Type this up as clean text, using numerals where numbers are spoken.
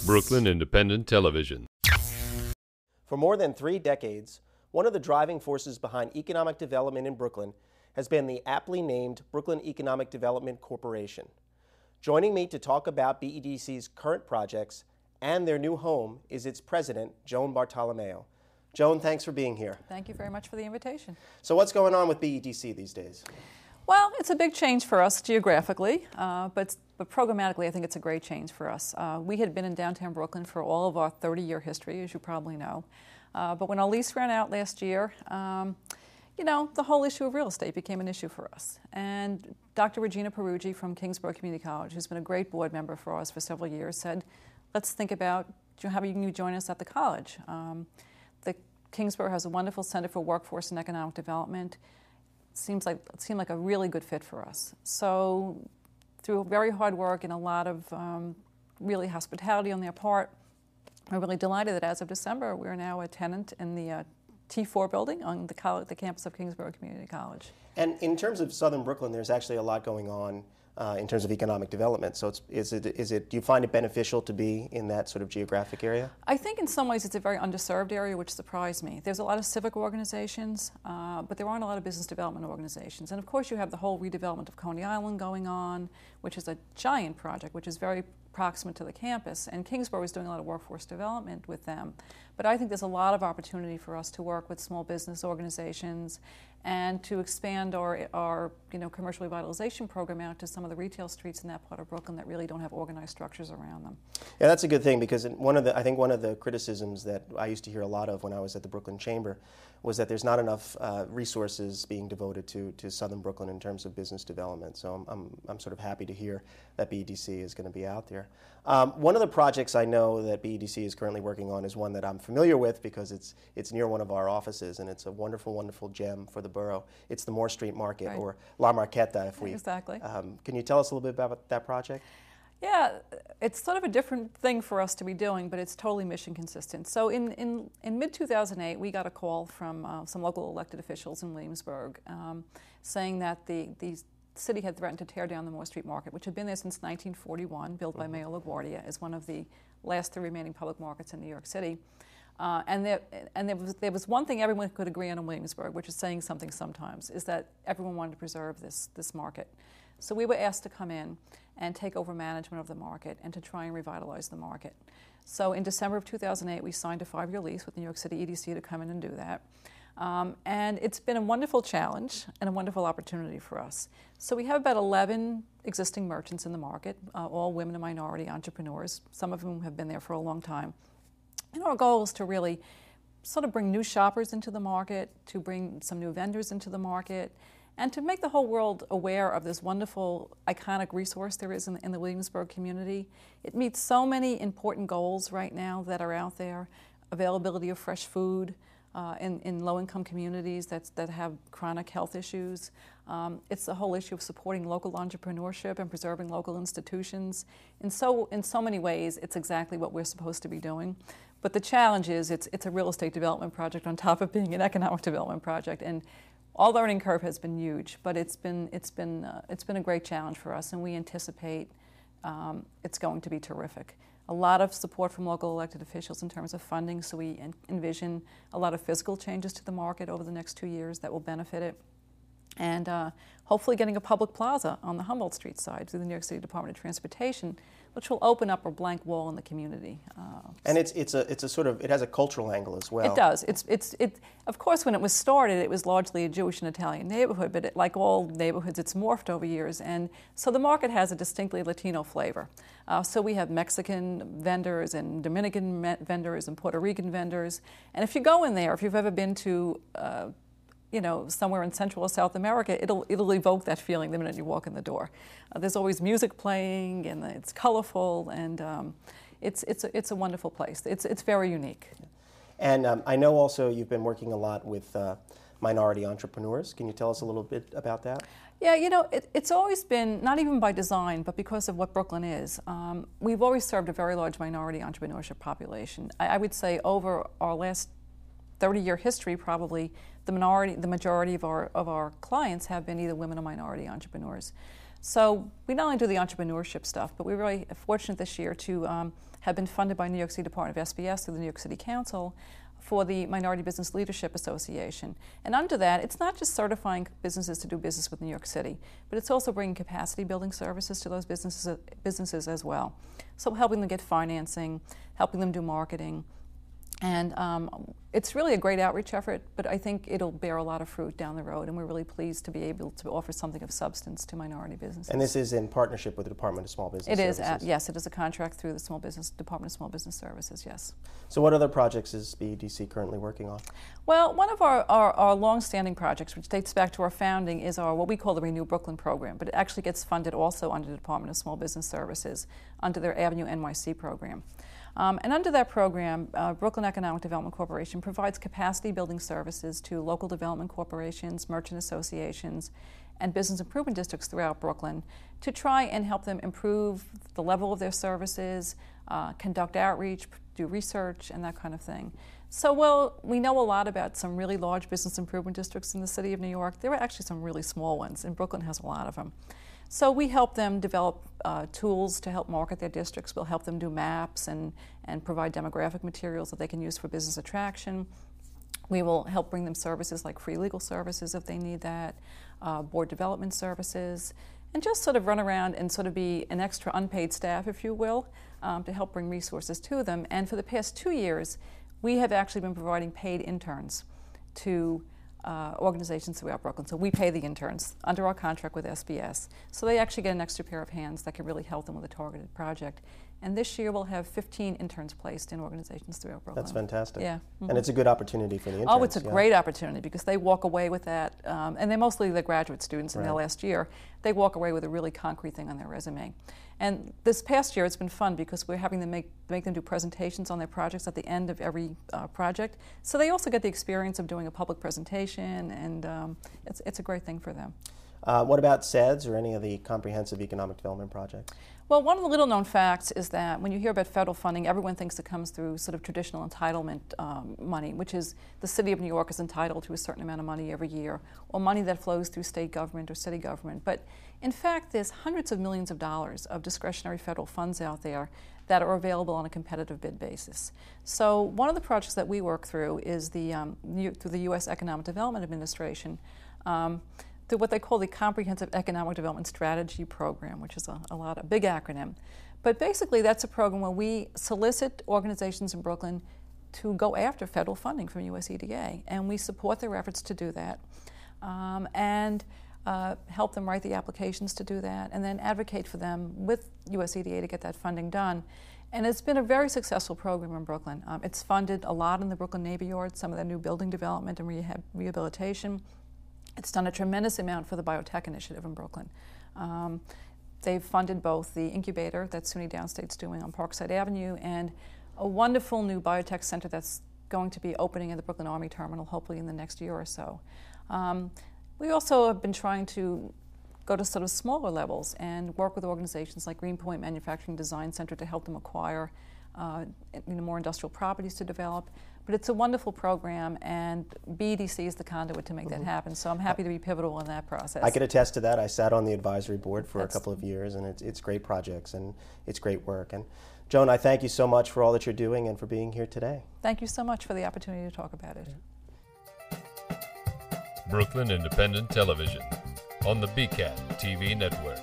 Brooklyn Independent Television. For more than 3 decades, one of the driving forces behind economic development in Brooklyn has been the aptly named Brooklyn Economic Development Corporation. Joining me to talk about BEDC's current projects and their new home is its president, Joan Bartolomeo. Joan, thanks for being here. Thank you very much for the invitation. So what's going on with BEDC these days? Well, it's a big change for us geographically, but programmatically I think it's a great change for us. We had been in downtown Brooklyn for all of our 30-year history, as you probably know. But when our lease ran out last year, the whole issue of real estate became an issue for us. And Dr. Regina Peruggi from Kingsborough Community College, who's been a great board member for us for several years, said, let's think about having you join us at the college. The Kingsborough has a wonderful Center for Workforce and Economic Development. It seemed like a really good fit for us. So through very hard work and a lot of really hospitality on their part, we're really delighted that as of December, we're now a tenant in the T4 building on the campus of Kingsborough Community College. And in terms of Southern Brooklyn, there's actually a lot going on in terms of economic development. So do you find it beneficial to be in that sort of geographic area? I think in some ways it's a very underserved area, which surprised me. There's a lot of civic organizations, but there aren't a lot of business development organizations. And of course you have the whole redevelopment of Coney Island going on, which is a giant project, which is very proximate to the campus. And Kingsborough is doing a lot of workforce development with them. But I think there's a lot of opportunity for us to work with small business organizations and to expand our commercial revitalization program out to some of the retail streets in that part of Brooklyn that really don't have organized structures around them. Yeah, that's a good thing, because I think one of the criticisms that I used to hear a lot of when I was at the Brooklyn Chamber was that there's not enough resources being devoted to Southern Brooklyn in terms of business development. So I'm sort of happy to hear that BEDC is going to be out there. One of the projects I know that BEDC is currently working on is one that I'm familiar with because it's near one of our offices, and it's a wonderful, wonderful gem for the borough. It's the Moore Street Market, right, or La Marqueta, if we... Exactly. Can you tell us a little bit about that project? Yeah, it's sort of a different thing for us to be doing, but it's totally mission consistent. So in mid-2008, we got a call from some local elected officials in Williamsburg saying that the city had threatened to tear down the Moore Street Market, which had been there since 1941, built by Mayor LaGuardia as one of the last 3 remaining public markets in New York City. And there was one thing everyone could agree on in Williamsburg, which is saying something sometimes, is that everyone wanted to preserve this market. So we were asked to come in and take over management of the market and to try and revitalize the market. So in December of 2008, we signed a 5-year lease with New York City EDC to come in and do that. And it's been a wonderful challenge and a wonderful opportunity for us. So we have about 11 existing merchants in the market, all women and minority entrepreneurs, some of whom have been there for a long time. And our goal is to really sort of bring new shoppers into the market, to bring some new vendors into the market, and to make the whole world aware of this wonderful, iconic resource there is in the Williamsburg community. It meets so many important goals right now that are out there: availability of fresh food in low-income communities that have chronic health issues. It's the whole issue of supporting local entrepreneurship and preserving local institutions. In so many ways, it's exactly what we're supposed to be doing. But the challenge is it's a real estate development project on top of being an economic development project. And our learning curve has been huge, but it's been a great challenge for us, and we anticipate it's going to be terrific. A lot of support from local elected officials in terms of funding, so we envision a lot of physical changes to the market over the next 2 years that will benefit it. And hopefully getting a public plaza on the Humboldt Street side through the New York City Department of Transportation, which will open up a blank wall in the community. And it has a cultural angle as well. It does. Of course, when it was started, it was largely a Jewish and Italian neighborhood, but like all neighborhoods, it's morphed over years. And so the market has a distinctly Latino flavor. So we have Mexican vendors and Dominican vendors and Puerto Rican vendors. And if you go in there, if you've ever been to somewhere in Central or South America, it'll evoke that feeling the minute you walk in the door. There's always music playing, and it's colorful, and it's a wonderful place. It's very unique. And I know also you've been working a lot with minority entrepreneurs. Can you tell us a little bit about that? Yeah, it's always been, not even by design, but because of what Brooklyn is. We've always served a very large minority entrepreneurship population. I would say over our last 30-year history, probably the majority of our clients have been either women or minority entrepreneurs. So we not only do the entrepreneurship stuff, but we're really fortunate this year to have been funded by New York City Department of SBS through the New York City Council for the Minority Business Leadership Association. And under that, it's not just certifying businesses to do business with New York City, but it's also bringing capacity building services to those businesses as well. So helping them get financing, helping them do marketing. And it's really a great outreach effort, but I think it'll bear a lot of fruit down the road, and we're really pleased to be able to offer something of substance to minority businesses. And this is in partnership with the Department of Small Business Services? It is, yes, it is a contract through the Department of Small Business Services, yes. So what other projects is BEDC currently working on? Well, one of our long-standing projects, which dates back to our founding, is our what we call the Renew Brooklyn program, but it actually gets funded also under the Department of Small Business Services, under their Avenue NYC program. And under that program, Brooklyn Economic Development Corporation provides capacity building services to local development corporations, merchant associations, and business improvement districts throughout Brooklyn to try and help them improve the level of their services, conduct outreach, do research, and that kind of thing. So, well, we know a lot about some really large business improvement districts in the city of New York. There are actually some really small ones, and Brooklyn has a lot of them. So we help them develop tools to help market their districts. We'll help them do maps and provide demographic materials that they can use for business attraction. We will help bring them services like free legal services if they need that, board development services, and just sort of run around and sort of be an extra unpaid staff, if you will, to help bring resources to them. And for the past 2 years, we have actually been providing paid interns to organizations throughout Brooklyn. So we pay the interns under our contract with SBS. So they actually get an extra pair of hands that can really help them with a targeted project. And this year we'll have 15 interns placed in organizations throughout Brooklyn. That's fantastic. Yeah. Mm-hmm. And it's a good opportunity for the interns. Oh, it's a great opportunity because they walk away with that, and they're mostly the graduate students in their last year. They walk away with a really concrete thing on their resume. And this past year it's been fun because we're having them make them do presentations on their projects at the end of every project. So they also get the experience of doing a public presentation, and it's a great thing for them. What about CEDS or any of the comprehensive economic development projects? Well, one of the little known facts is that when you hear about federal funding, everyone thinks it comes through sort of traditional entitlement money, which is the city of New York is entitled to a certain amount of money every year, or money that flows through state government or city government. But in fact, there's hundreds of millions of dollars of discretionary federal funds out there that are available on a competitive bid basis. So one of the projects that we work through is through the U.S. Economic Development Administration, through what they call the Comprehensive Economic Development Strategy Program, which is a big acronym. But basically that's a program where we solicit organizations in Brooklyn to go after federal funding from USEDA, and we support their efforts to do that, and help them write the applications to do that, and then advocate for them with USEDA to get that funding done. And it's been a very successful program in Brooklyn. It's funded a lot in the Brooklyn Navy Yard, some of the new building development and rehabilitation. It's done a tremendous amount for the biotech initiative in Brooklyn. They've funded both the incubator that SUNY Downstate's doing on Parkside Avenue and a wonderful new biotech center that's going to be opening in the Brooklyn Army Terminal, hopefully in the next year or so. We also have been trying to go to sort of smaller levels and work with organizations like Greenpoint Manufacturing Design Center to help them acquire more industrial properties to develop. But it's a wonderful program, and BEDC is the conduit to make that happen. So I'm happy to be pivotal in that process. I could attest to that. I sat on the advisory board for a couple of years, and it's great projects and it's great work. And Joan, I thank you so much for all that you're doing and for being here today. Thank you so much for the opportunity to talk about it. Brooklyn Independent Television on the BCAT TV network.